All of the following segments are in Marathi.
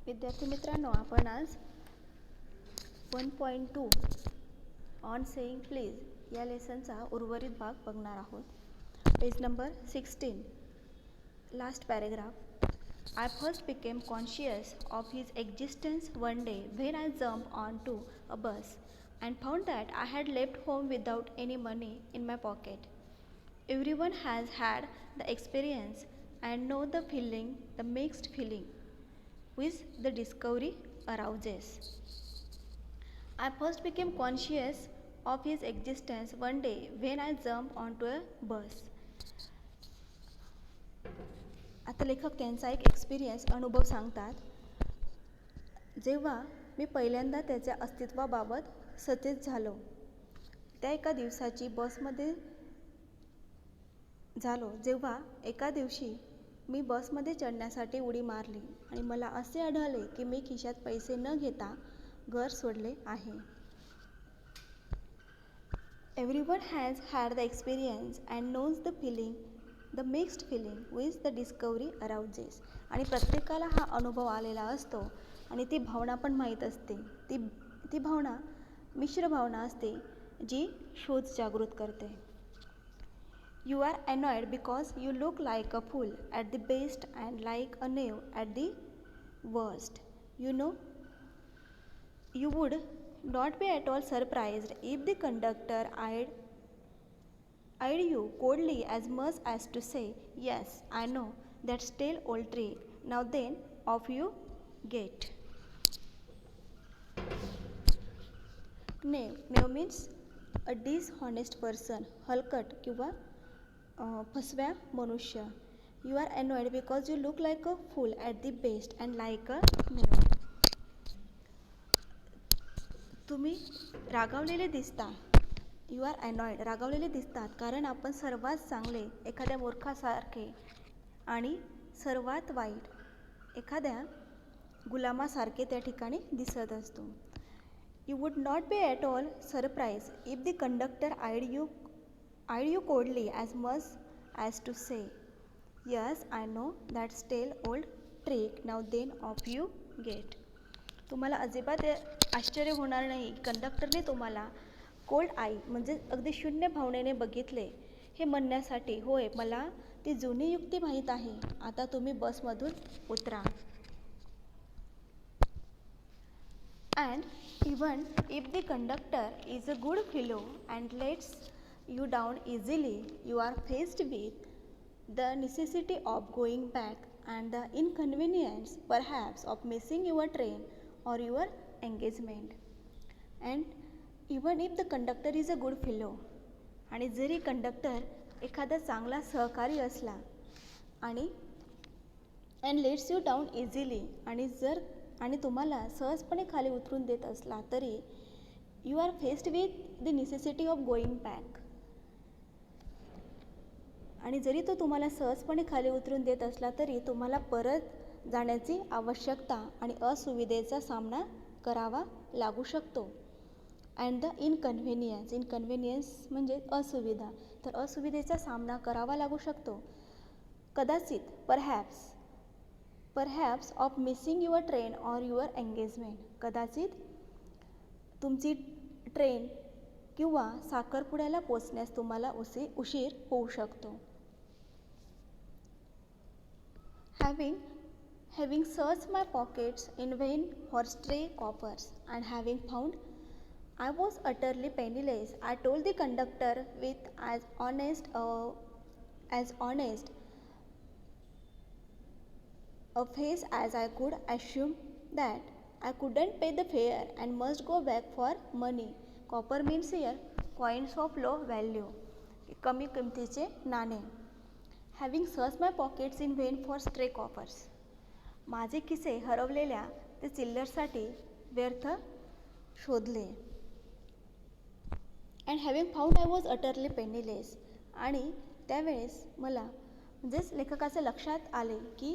विद्यार्थी मित्रांनो, आपण आज 1.2 ऑन सेईंग प्लीज या लेसनचा उर्वरित भाग बघणार आहोत. Page number 16. Last paragraph. I first became conscious of his existence one day when I jumped onto a bus and found that I had left home without any money in my pocket. Everyone has had the experience and know the feeling, the mixed feeling which the discovery arouses. I first became conscious of his existence one day when I jumped onto a bus. आता लेखक त्यांचा एक अनुभव सांगतात. जेव्हा मी पहिल्यांदा त्याच्या अस्तित्वाबाबत सचेत झालो, त्या एका दिवसाची बसमध्ये जेव्हा एका दिवशी मी बसमध्ये चढण्यासाठी उडी मारली आणि मला असे आढळले की मी खिशात पैसे न घेता घर सोडले आहे. Everyone has had the experience and knows the feeling, the mixed feeling which the discovery arouses. आणि प्रत्येकाला हा अनुभव आलेला असतो आणि ती भावना पण माहीत असते. ती भावना मिश्र भावना असते जी शोध जागृत करते. You are annoyed because you look like a fool at the best and like a knave at the worst. You know, you would not be at all surprised if the conductor eyed you coldly as much as to say, "Yes, I know, that stale old trick. Now then, off you get." Knave means a dishonest person, हलकट किंवा फसव्या मनुष्य. You are annoyed because you look like a fool at the best and like a knave. तुम्ही रागावलेले दिसता. You are annoyed, रागावलेले दिसतात कारण आपण सर्वात चांगले एखाद्या मूर्खासारखे आणि सर्वात वाईट एखाद्या गुलामासारखे त्या ठिकाणी दिसत असतो. You would not be at all surprised if the conductor eyed you coldly as much as to say, "Yes, I know that stale old trick. Now then, off you get." तुम्हाला अजिबात आश्चर्य होणार नाही. कंडक्टरने तुम्हाला कोल्ड आई म्हणजे अगदी शून्य भावनेने बघितले हे म्हणण्यासाठी, होय मला ती जुनी युक्ती माहीत आहे, आता तुम्ही बसमधून उतरा. And even if the conductor is a good fellow and lets you down easily, you are faced with the necessity of going back and the inconvenience perhaps of missing your train or your engagement. And even if the conductor is a good fellow, आणि जरी कंडक्टर एखादा चांगला सहकारी असला आणि and lets you down easily आणि तुम्हाला सहजपणे खाली उतरून देत असला तरी you are faced with the necessity of going back. आणि जरी तो तुम्हाला सहजपणे खाली उतरून देत असला तरी तुम्हाला परत जाण्याची आवश्यकता आणि असुविधेचा सामना करावा लागू शकतो. अँड द इनकन्व्हिनियन्स म्हणजे असुविधा, तर असुविधेचा सामना करावा लागू शकतो. कदाचित perhaps of missing your train or your engagement, कदाचित तुमची ट्रेन किंवा साखरपुड्याला पोचण्यास तुम्हाला उशीर होऊ शकतो. Having searched my pockets in vain for stray coppers and having found I was utterly penniless, I told the conductor with as honest a face as I could assume that I couldn't pay the fare and must go back for money. Copper means here coins of low value, कमी किमतीचे नाणे. Having searched my pockets in vain for stray coppers, माझे खिसे हरवलेल्या ते चिल्लरसाठी व्यर्थ शोधले. And having found I was utterly penniless, आणि त्यावेळेस मला म्हणजेच लेखकाच्या लक्षात आले की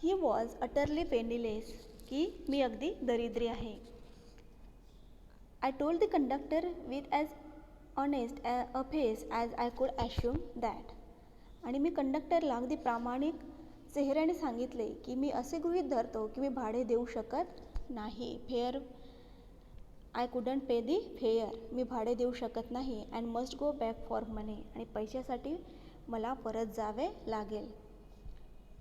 he was utterly penniless, की मी अगदी दरिद्री आहे. I told the conductor with as honest a face as I could assume that, आणि मी कंडक्टरला अगदी प्रामाणिक चेहऱ्याने सांगितले की मी असे गृहीत धरतो की मी भाडे देऊ शकत नाही. Fare I couldn't pay the fare. मी भाडे देऊ शकत नाही. And must go back for money. आणि पैशासाठी मला परत जावे लागेल.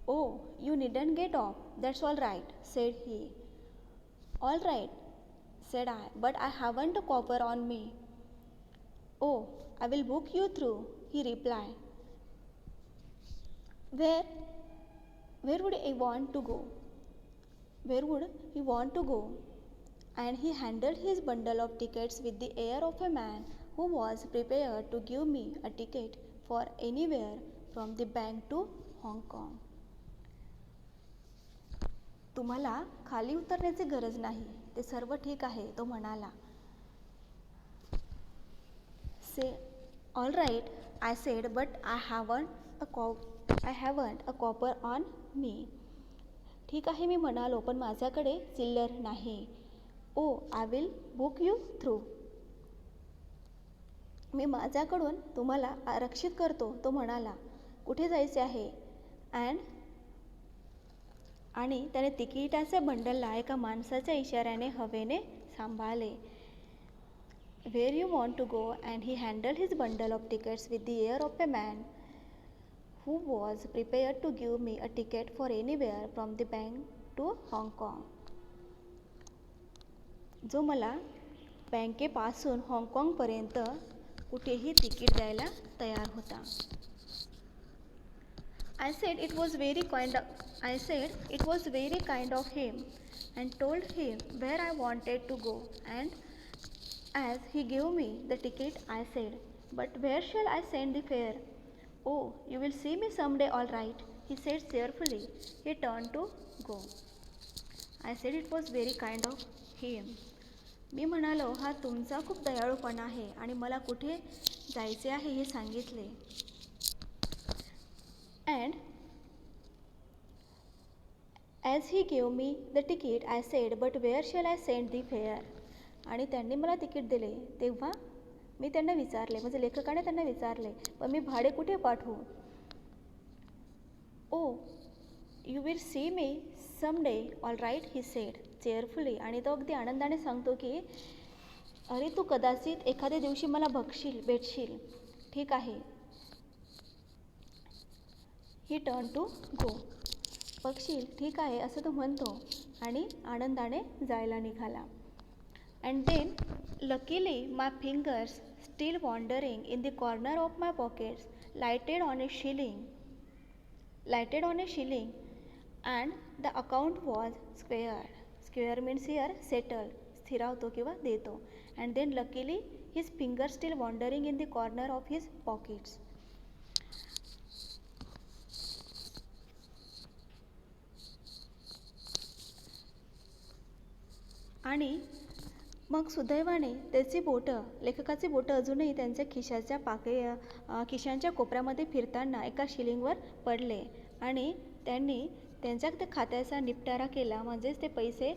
Oh you needn't get off. That's all right said he. All right said I, but I haven't a copper on me. Oh I will book you through, he reply. Where would I want to go? Where would he want to go? And he handled his bundle of tickets with the air of a man who was prepared to give me a ticket for anywhere from the bank to Hong Kong. तुम्हाला खाली उतरण्याची गरज नाही, ते सर्व ठीक आहे, तो म्हणाला. Say, all right, I said, but I haven't a copper on me. ठीक आहे मी म्हणालो, पण माझ्याकडे चिल्लर नाही. Oh I will book you through. मी माझ्याकडून तुम्हाला आरक्षित करतो, तो म्हणाला. कुठे जायचे आहे? आणि त्याने तिकिटाच्या बंडलला एका माणसाच्या इशाऱ्याने हवेने सांभाळले. Where you want to go? And he handled his bundle of tickets with the air of a man who was prepared to give me a ticket for anywhere from the bank to Hong Kong. जो मला बँकेपासून हाँगकाँगपर्यंत कुठेही तिकीट द्यायला तयार होता. I said it was very kind of him and told him where I wanted to go, and as he gave me the ticket I said, but where shall I send the fare? Oh, you will see me someday, all right, he said cheerfully. He turned to go. I said it was very kind of him. मी म्हणालो, हा तुमचा खूप दयाळूपणा आहे आणि मला कुठे जायचे आहे हे सांगितले. And as he gave me the ticket, I said, but where shall I send the fare? आणि त्यांनी मला तिकीट दिले तेव्हा मी त्यांना विचारले, म्हणजे लेखकाने त्यांना विचारले, पण मी भाडे कुठे पाठवू? Oh you will see me someday, all right, he said cheerfully. आणि तो अगदी आनंदाने सांगतो की अरे तू कदाचित एखाद्या दिवशी मला भेटशील. ठीक आहे. ही टर्न टू गो. बघशील, ठीक आहे असं तो म्हणतो आणि आनंदाने जायला निघाला. And then luckily my fingers still wandering in the corner of my pockets lighted on a shilling and the account was square means here settled, स्थिरावतो किंवा देतो. And then luckily his finger still wandering in the corner of his pockets. आणि मग सुदैवाने त्याची बोटं, लेखकाची बोटं अजूनही त्यांच्या खिशांच्या कोपऱ्यामध्ये फिरताना एका शिलिंगवर पडले आणि त्यांनी त्यांच्या त्या खात्याचा निपटारा केला, म्हणजेच ते पैसे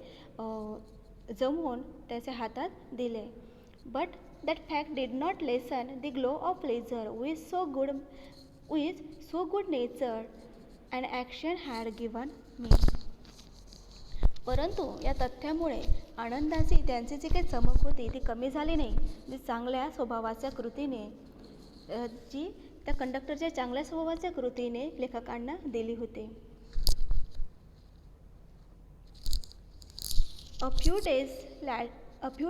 जमवून त्याच्या हातात दिले. But that fact did not lesson the glow of pleasure with so good nature and action had given me. परंतु या तथ्यामुळे आनंदाची त्यांची जी काही चमक होती ती कमी झाली नाही, जी चांगल्या स्वभावाच्या कृतीने जी त्या कंडक्टरच्या चांगल्या स्वभावाच्या कृतीने लेखकांना दिली होती. A few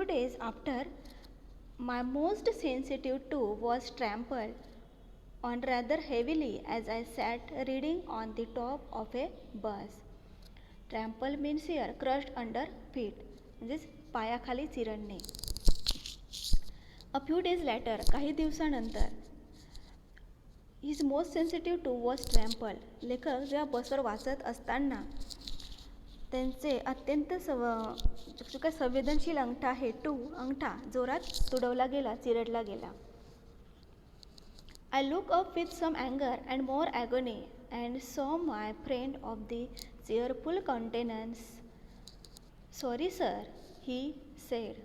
days after, my most sensitive toe was trampled on rather heavily as I sat reading on the top of a bus. Trample means here crushed under feet, म्हणजेच पायाखाली चिरडणे. A few days later, काही दिवसानंतर, his most sensitive toe was trampled. लेखक जेव्हा बसवर वाचत असताना त्यांचे अत्यंत जो काही संवेदनशील अंगठा आहे, अंगठा जोरात तुडवला गेला, चिरडला गेला. I looked up with some anger and more agony and saw my friend of the cheerful countenance. Sorry sir, he said.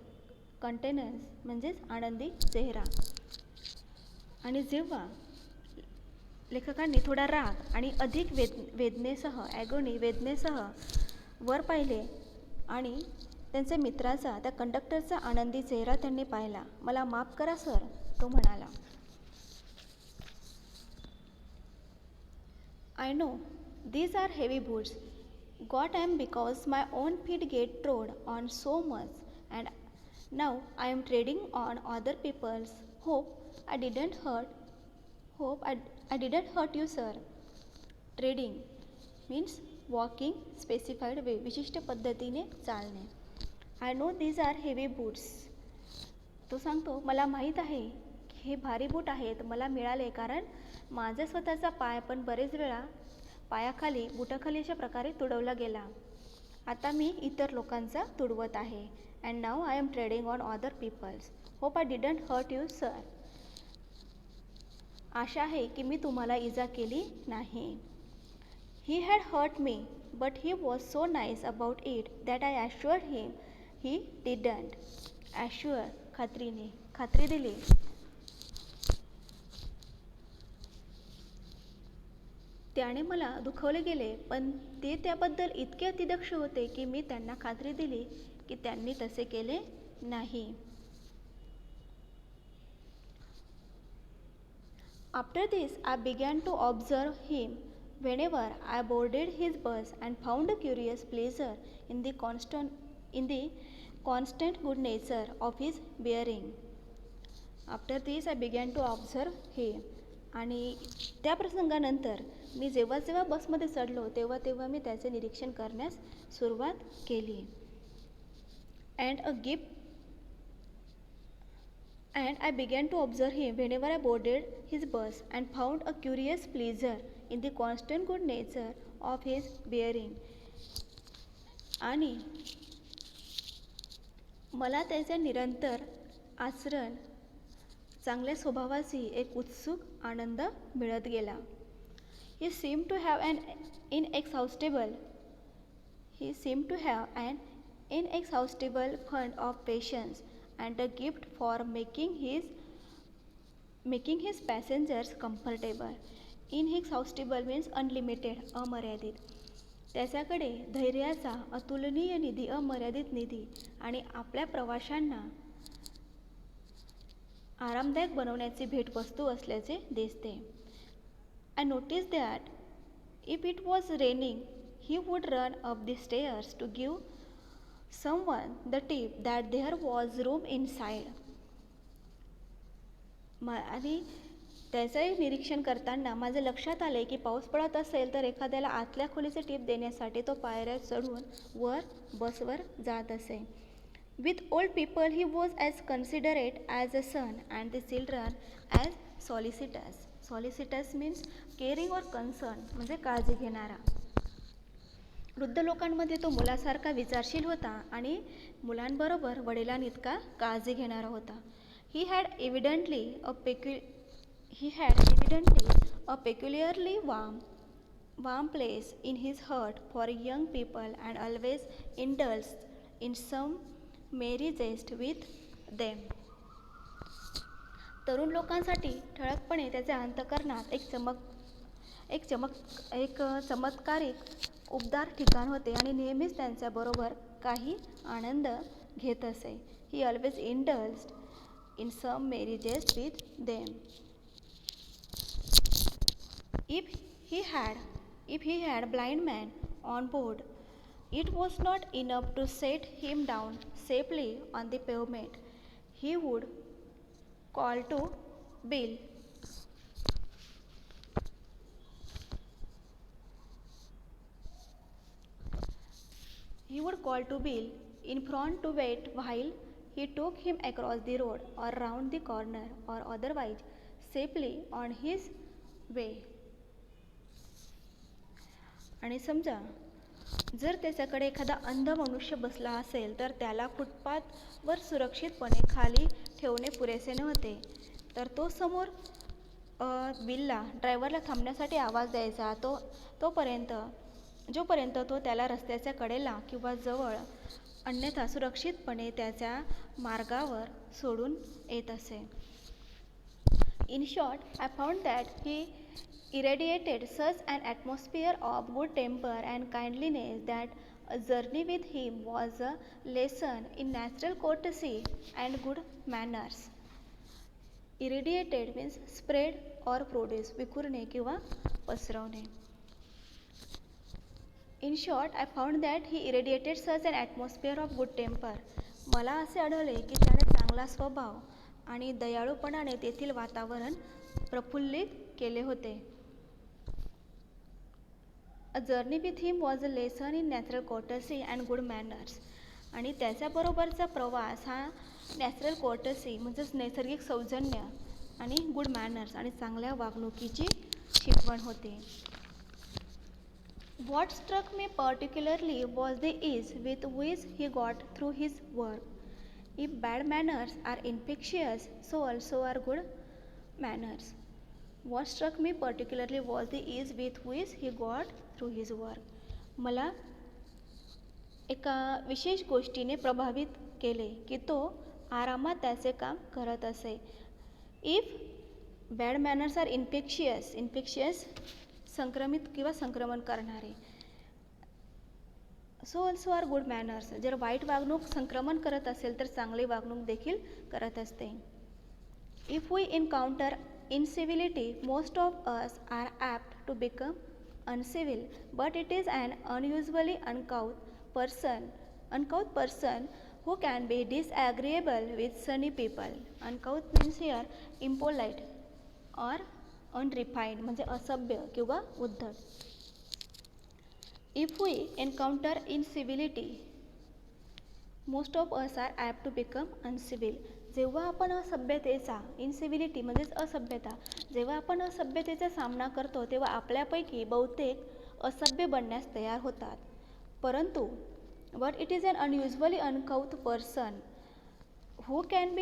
Countenance म्हणजेच आनंदी चेहरा. आणि जेव्हा लेखकांनी थोडा राग आणि अधिक वेदनेसह वेदनेसह वर पाहिले आणि त्यांच्या मित्राचा त्या कंडक्टरचा आनंदी चेहरा त्यांनी पाहिला. मला माफ करा सर, तो म्हणाला. I know these R heavy boots. Got M because my on feet gate ट्रोड on so much and now I am treading on other peoples. Hope I didn't hurt you sir. Trading means walking specified वे, विशिष्ट पद्धतीने चालणे. I know these R heavy boots. तो सांगतो मला माहीत आहे की हे भारी बूट आहेत, मला मिळाले कारण माझा स्वतःचा पाय पण बरेच वेळा पायाखाली बुटाखाली अशा प्रकारे तुडवला गेला. आता मी इतर लोकांचा तुडवत आहे. And now I am treading on other peoples. Hope I didn't hurt you sir. आशा आहे की मी तुम्हाला इजा केली नाही. He had hurt me but he was so nice about it that I assured him he didn't. Assure खात्रीने, खात्री दिली. त्याने मला दुखवले गेले पण ते त्याबद्दल इतके अतिदक्ष होते की मी त्यांना खात्री दिली की त्यांनी तसे केले नाही. After this, I began to observe him whenever I boarded his bus and found a curious pleasure in the constant good nature of his bearing. After this, I began to observe him. आणि त्या प्रसंगानंतर मी जेव्हा जेव्हा बसमध्ये चढलो तेव्हा तेव्हा मी त्याचे निरीक्षण करण्यास सुरुवात केली. And I began to observe him whenever I boarded his bus and found a curious pleasure in the constant good nature of his bearing. आणि मला त्याच्या निरंतर आचरण, चांगल्या स्वभावाची एक उत्सुक आनंद मिळत गेला. He seemed to have an inexhaustible fund of patience and a gift for making his passengers comfortable. Inexhaustible means unlimited, अमर्यादित. त्याच्याकडे धैर्याचा अतुलनीय निधी, अमर्यादित निधी आणि आपल्या प्रवाशांना आरामदायक बनवण्याची भेटवस्तू असल्याचे दिसते. I noticed that if it was raining, he would run up the stairs to give someone the tip that there was room inside. आणि त्याचंही निरीक्षण करताना माझं लक्षात आले की पाऊस पडत असेल तर एखाद्याला आतल्या खोलीचे टीप देण्यासाठी तो पायऱ्या चढून वर बसवर जात असे. With old people he was as considerate as a son and the children as solicitous. Solicitous means caring or concern, म्हणजे काळजी घेणारा. वृद्ध लोकांमध्ये तो मुलासारखा विचारशील होता आणि मुलांबरोबर वडिलांइतका काळजी घेणारा होता. He had evidently a peculiarly warm place in his heart for young people and always indulged in some merry jest with them. तरुण लोकांसाठी ठळकपणे त्याच्या अंतःकरणात एक चमत्कारिक उबदार ठिकाण होते आणि नेहमीच त्यांच्याबरोबर काही आनंद घेत असे. He always indulged in some merry jest with them. If he had blind man on board, it was not enough to set him down safely on the pavement. He would call to Bill. In front to wait while he took him across the road or round the corner or otherwise safely on his way. आणि समजा जर त्याच्याकडे एखादा अंध मनुष्य बसला असेल तर त्याला फुटपाथवर सुरक्षितपणे खाली ठेवणे पुरेसे नव्हते, तर तो समोर बिलला ड्रायव्हरला थांबण्यासाठी आवाज द्यायचा. जोपर्यंत तो त्याला रस्त्याच्या कडेला किंवा जवळ अन्यथा सुरक्षितपणे त्याच्या मार्गावर सोडून येत असे. In short, I found that he irradiated such an atmosphere of good temper and kindliness that a journey with him was a lesson in natural courtesy and good manners. Irradiated means spread or produce, विखुरणे किंवा पसरवणे. In short, I found that he irradiated such an atmosphere of good temper. मला असे आढळले की त्याने चांगला स्वभाव आणि दयाळूपणाने तेथील वातावरण प्रफुल्लित केले होते. A journey with him was a lesson in natural courtesy and good manners. आणि त्याच्याबरोबरचा प्रवास हा नॅचरल कोर्टसी म्हणजेच नैसर्गिक सौजन्य आणि गुड मॅनर्स आणि चांगल्या वागणुकीची शिकवण होती. What struck me particularly was the ease with which he got through his work. If bad manners are infectious, so also are good manners. What struck me particularly was the ease with which he got through his work. मला एका विशेष गोष्टीने प्रभावित केले की तो आरामात त्याचे काम करत असे. If bad manners are infectious संक्रमित किंवा संक्रमण करणारे. So also are good manners. जर वाईट वागणूक संक्रमण करत असेल तर चांगली वागणूक देखील करत असते. If we encounter incivility most of us are apt to become uncivil, but it is an unusually uncouth person who can be disagreeable with sunny people. Uncouth means here impolite or unrefined म्हणजे असभ्य किंवा उद्धट. If we encounter incivility, most of us are apt to become uncivil. जेव्हा आपण असभ्यतेचा इनसिव्हिलिटी म्हणजेच असभ्यता जेव्हा आपण असभ्यतेचा सामना करतो तेव्हा आपल्यापैकी बहुतेक असभ्य बनण्यास तयार होतात. परंतु but it is an unusually uncouth person who can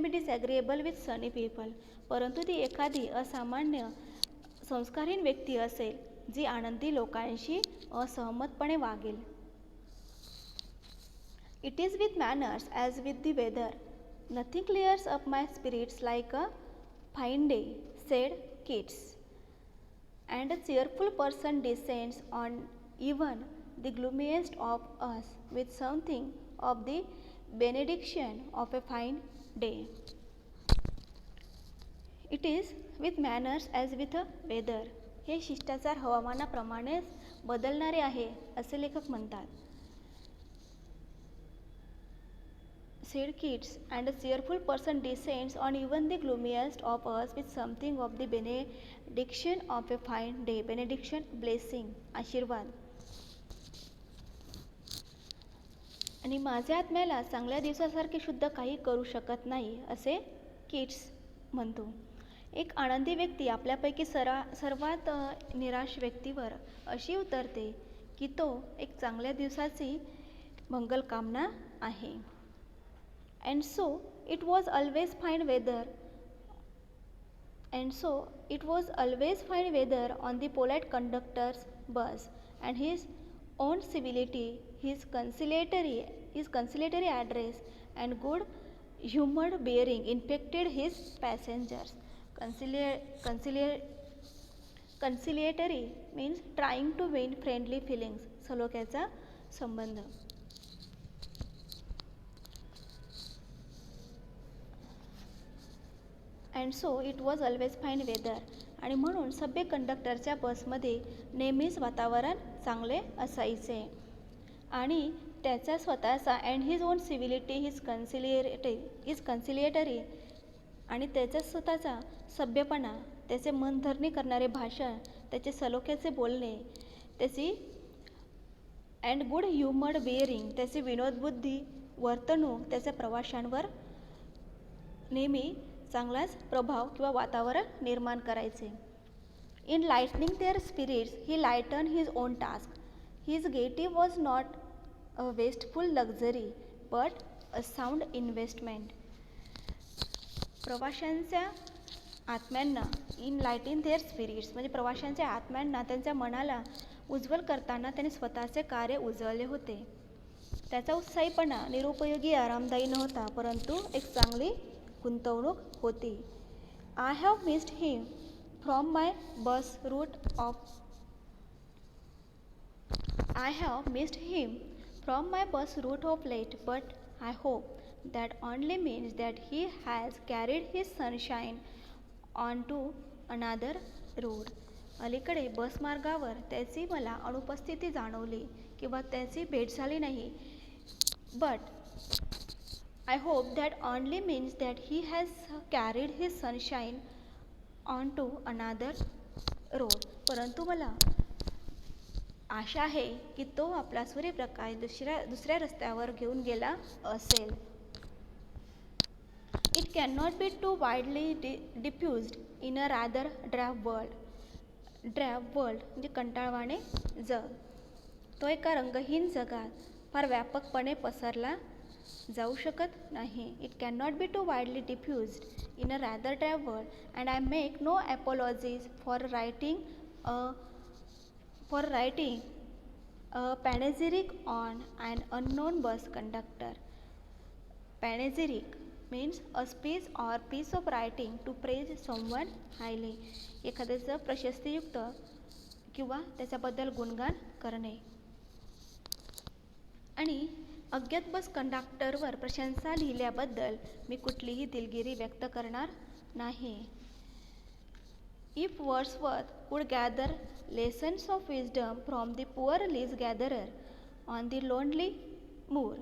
be disagreeable with sunny people. परंतु ती एखादी असामान्य संस्कारहीन व्यक्ती असेल जी आनंदी लोकांशी असहमतपणे वागेल. It is with manners as with the weather. Nothing clears up my spirits like a fine day, said Keats. And a cheerful person descends on even the gloomiest of us with something of the benediction of a fine day. It is with manners as with a weather. हे शिष्टाचार हवामानाप्रमाणेच बदलणारे आहे असे लेखक म्हणतात. Said Keats, and a cheerful person descends on even the gloomiest of us with something of the benediction of a fine day. Benediction, blessing, आशीर्वाद. आणि माझ्या आत्म्याला चांगल्या दिवसासारखे शुद्ध काही करू शकत नाही असे कीट्स म्हणतो. एक आनंदी व्यक्ती आपल्यापैकी सर्वात निराश व्यक्तीवर अशी उतरते की तो एक चांगल्या दिवसाची मंगलकामना आहे. And so it was always fine weather on the polite conductor's bus, and his own civility, his conciliatory address and good humored bearing infected his passengers. Conciliatory means trying to win friendly feelings, सलोख्याचा संबंध. And so it was always fine weather. आणि म्हणून सभ्य कंडक्टरच्या बसमध्ये नेहमीच वातावरण चांगले असायचे. आणि त्याचा स्वतःचा अँड हिज ओन सिव्हिलिटी हिज कन्सिलिएटरी आणि त्याचा स्वतःचा सभ्यपणा, त्याचे मनधरणी करणारे भाषण, त्याचे सलोख्याचे बोलणे, त्याची अँड गुड ह्युमर्ड बिअरिंग, त्याची विनोदबुद्धी वर्तणूक त्याच्या प्रवाशांवर नेहमी चांगलाच प्रभाव किंवा वातावरण निर्माण करायचे. In lightening their spirits he lightens his own task. His gaiety was not a wasteful luxury but a sound investment. प्रवाशांच्या आत्म्यांना इन लाइटिंग देअर स्पिरिट्स म्हणजे प्रवाशांच्या आत्म्यांना त्यांच्या मनाला उज्ज्वल करताना त्याने स्वतःचे कार्य उजळले होते. त्याचा उत्साहीपणा निरुपयोगी आरामदायी नव्हता परंतु एक चांगली गुंतवणूक होती. I have missed him from my bus route of I have missed him from my bus route of late, but I hope that only means that he has carried his sunshine onto another road. अलीकडे बसमार्गावर त्याची मला अनुपस्थिती जाणवली किंवा त्याची भेट झाली नाही. But I hope that only means that he has carried his sunshine onto another road. परंतु मला आशा आहे की तो आपला सूर्यप्रकाश दुसऱ्या रस्त्यावर घेऊन गेला असेल. It cannot be too widely diffused in a rather drab world. Drab world म्हणजे कंटाळवाणे जग. तो एका रंगहीन जगात फार व्यापकपणे पसरला जाऊ शकत नाही. It cannot be too widely diffused in a rather drab world and I make no apologies for writing a panegyric on an unknown bus conductor. Panegyric means a speech or piece of writing to praise someone highly. एखाद्याचं प्रशस्तीयुक्त किंवा त्याच्याबद्दल गुणगान करणे. आणि अज्ञात बस कंडक्टरवर प्रशंसा लिहिल्याबद्दल मी कुठलीही दिलगिरी व्यक्त करणार नाही. If Wordsworth could gather lessons of wisdom from the poor lease gatherer on the lonely moor,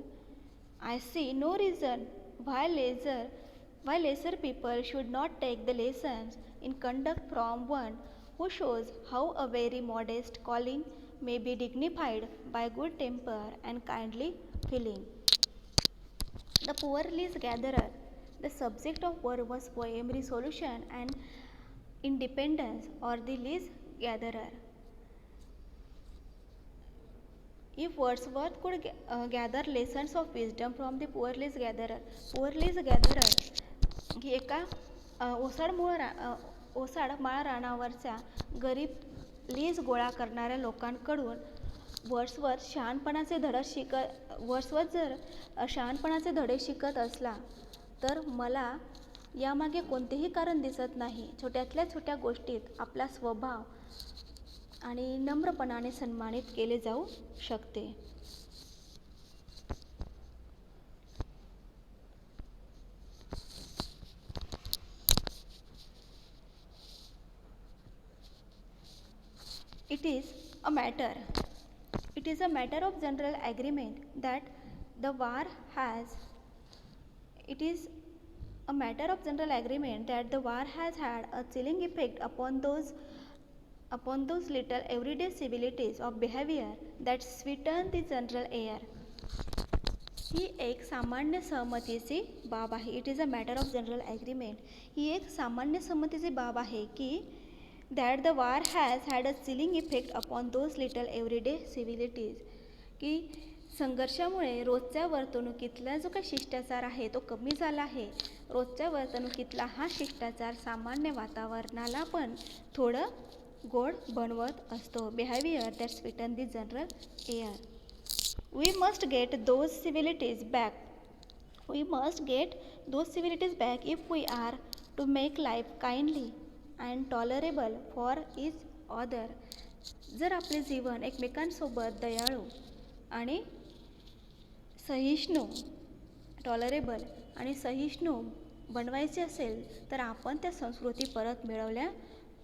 I see no reason why lesser people should not take the lessons in conduct from one who shows how a very modest calling may be dignified by good temper and kindly feeling. The Poor Lease Gatherer. The subject of Wordsworth's poem Resolution and Independence, or the Lease Gatherer. If Wordsworth could gather lessons of wisdom from the poor lease gatherer. Poor lease gatherer ही एका ओसाड माळ रानावरच्या गरीब लीज गोळा करणाऱ्या लोकांकडून वर्ड्सवर्थ जर शहाणपणाचे धडे शिकत असला तर मला यामागे कोणतेही कारण दिसत नाही. छोट्यातल्या छोट्या गोष्टीत आपला स्वभाव आणि नम्रपणाने सन्मानित केले जाऊ शकते. It is a matter of general agreement that the war has had a chilling effect upon those little everyday civilities of behavior that sweeten the general air. ही एक सामान्य सहमतीची बाब आहे. It is a matter of general agreement. ही एक सामान्य सहमतीची बाब आहे की that the war has had a chilling effect upon those little everyday civilities. की संघर्षामुळे रोजच्या वर्तणुकीतला जो काही शिष्टाचार आहे तो कमी झाला आहे. रोजच्या वर्तणुकीतला हा शिष्टाचार सामान्य वातावरणाला पण थोडं गोड बनवत असतो. Behaviour that Sutton the general air. We must get those civilities back. If we are to make life kindly and tolerable for each other. जर आपले जीवन एकमेकांसोबत दयाळू आणि सहिष्णू टॉलरेबल आणि सहिष्णू बनवायचे असेल तर आपण त्या संस्कृती परत मिळवल्या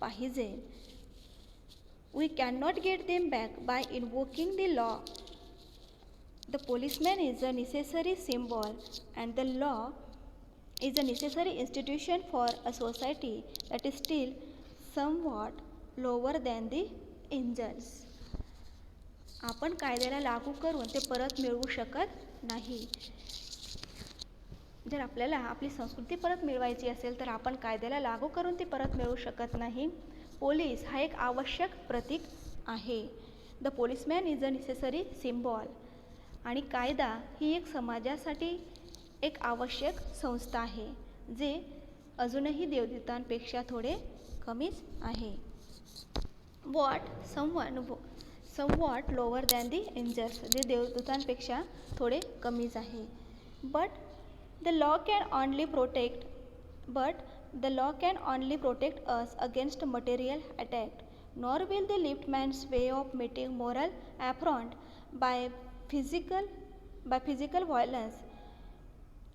पाहिजे. We cannot get them back by invoking the law. The policeman is a necessary symbol and the law is a necessary institution for a society that is still somewhat lower than the angels. आपण कायद्याला लागू करून ते परत मिळवू शकत नाही. जर आपल्याला आपली संस्कृती परत मिळवायची असेल तर आपण कायद्याला लागू करून ती परत मिळवू शकत नाही. पोलीस हा एक आवश्यक प्रतीक आहे. The policeman is a necessary symbol. आणि कायदा ही एक समाजासाठी एक आवश्यक संस्था आहे जे अजूनही देवदूतांपेक्षा थोडे कमीच आहे. Somewhat lower than the angels. जे देवदूतांपेक्षा थोडे कमीच आहे. But the law can the law can only protect us against material attack, nor will the liftman's way of meeting moral affront by physical violence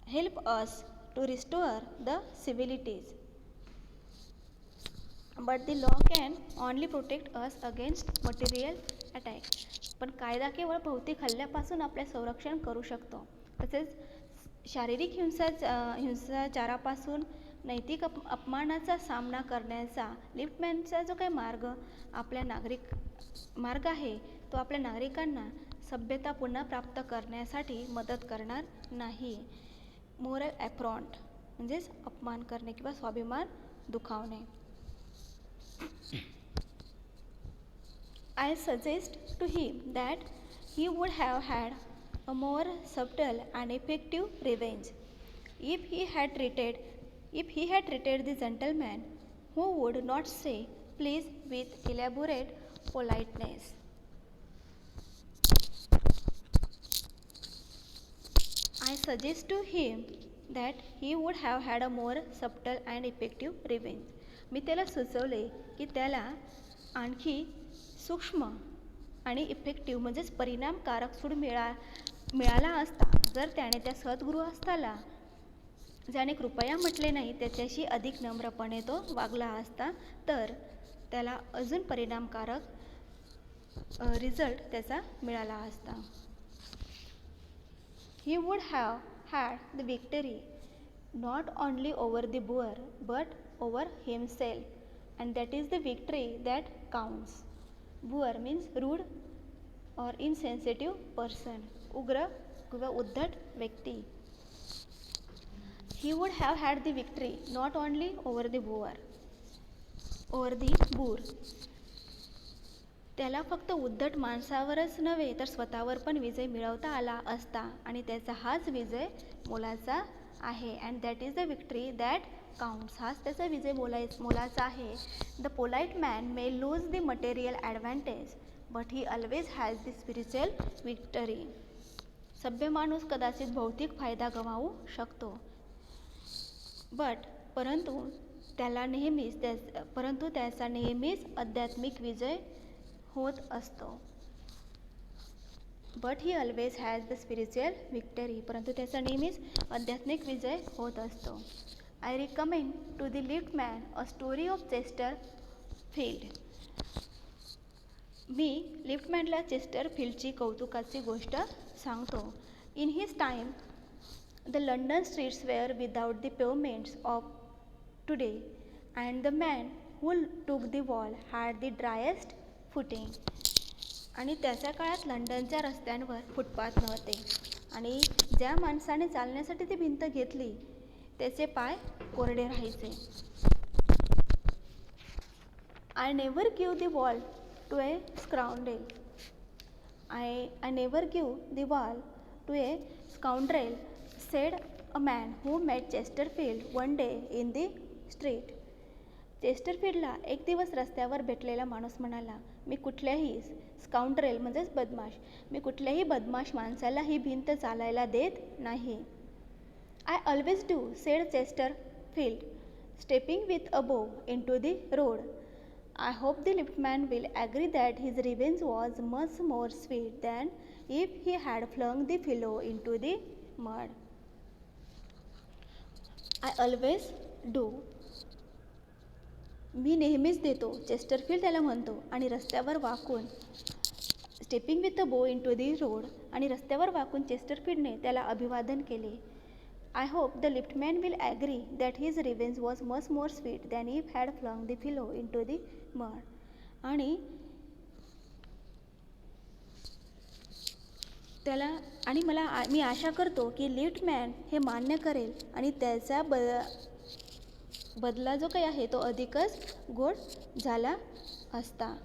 help us to restore the civilities. But the law can only protect us against material attack. पण कायदा केवळ भौतिक हल्ल्यापासून आपले संरक्षण करू शकतो. तसेच शारीरिक हिंसाचारापासून नैतिक अपमानाचा सामना करण्याचा लिफ्टमॅनचा जो काही मार्ग आहे तो आपल्या नागरिकांना सभ्यता पुन्हा प्राप्त करण्यासाठी मदत करणार नाही. मोरल ॲफ्रॉन्ट म्हणजेच अपमान करणे किंवा स्वाभिमान दुखावणे. I suggest to him that he would have had a more subtle and effective revenge if he had treated the gentleman who would not say please with elaborate politeness. I suggest to him that he would have had a more subtle and effective revenge. मी त्याला सुचवले की त्याला आणखी सूक्ष्म आणि इफेक्टिव्ह म्हणजेच परिणामकारक सूड मिळाला असता जर त्याने त्या सद्गृहस्थाला ज्याने कृपया म्हटले नाही त्याच्याशी अधिक नम्रपणे तो वागला असता तर त्याला अजून परिणामकारक रिझल्ट त्याचा मिळाला असता. He would have had the victory not only over the boor but over himself, and that is the victory that counts. Boor means rude or insensitive person, उग्र किंवा उद्धट व्यक्ती. He would have had the victory not only over the boor, त्याला फक्त उद्धट माणसावरच नव्हे तर स्वतःवर पण विजय मिळवता आला असता आणि त्याचा हाच विजय मोलाचा आहे. And that is the victory that counts. हाच त्याचा विजय मोलाचा आहे. The polite man may lose the material advantage but he always has the spiritual victory. सभ्य माणूस कदाचित भौतिक फायदा गमावू शकतो परंतु त्याचा नेहमीच आध्यात्मिक विजय होत असतो. But he always has the spiritual victory. परंतु त्याचा नेहमीच आध्यात्मिक विजय होत असतो. I recommend to the liftman a story of Chesterfield. मी लिफ्टमॅनला चेस्टरफील्डची कौतुकाची गोष्ट सांगतो. In his time the London streets were without the pavements of today and the man who took the wall had the driest footing. आणि त्याच्या काळात लंडनच्या रस्त्यांवर फुटपाथ नव्हते आणि ज्या माणसाने चालण्यासाठी ती भिंत घेतली त्याचे पाय कोरडे राहायचे. I never give the wall to a scoundrel. I never give the wall to a scoundrel said a man who met Chesterfield one day in the street. चेस्टरफील्डला एक दिवस रस्त्यावर भेटलेला माणूस म्हणाला मी कुठल्याही स्काउंड्रेल म्हणजेच बदमाश मी कुठल्याही बदमाश माणसाला ही भिंत चालायला देत नाही. I always do said Chesterfield stepping with a bow into the road. I hope the liftman will agree that his revenge was much more sweet than if he had flung the fellow into the mud. I always do मी नेहमीच देतो चेस्टरफील्ड त्याला म्हणतो आणि रस्त्यावर वाकून stepping with a bow into the road आणि रस्त्यावर वाकून चेस्टरफील्डने त्याला अभिवादन केले. I hope the liftman will agree that his revenge was much more sweet than if had flung the fellow into the mud. आणि मी आशा करतो की लिफ्टमॅन हे मान्य करेल आणि त्याचा बदला जो काही आहे तो अधिकच गोड झाला असता.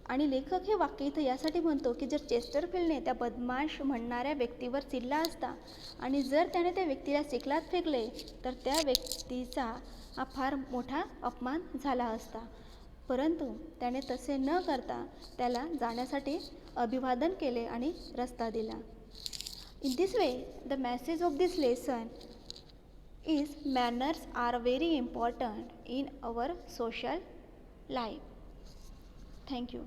आणि लेखक हे वाक्य इथं यासाठी म्हणतो की जर चेस्टरफील्डने त्या बदमाश म्हणणाऱ्या व्यक्तीवर चिडला असता आणि जर त्याने त्या व्यक्तीला चिखलात फेकले तर त्या व्यक्तीचा हा फार मोठा अपमान झाला असता. परंतु त्याने तसे न करता त्याला जाण्यासाठी अभिवादन केले आणि रस्ता दिला. In this way the message of this lesson is manners are very important in our social life. Thank you.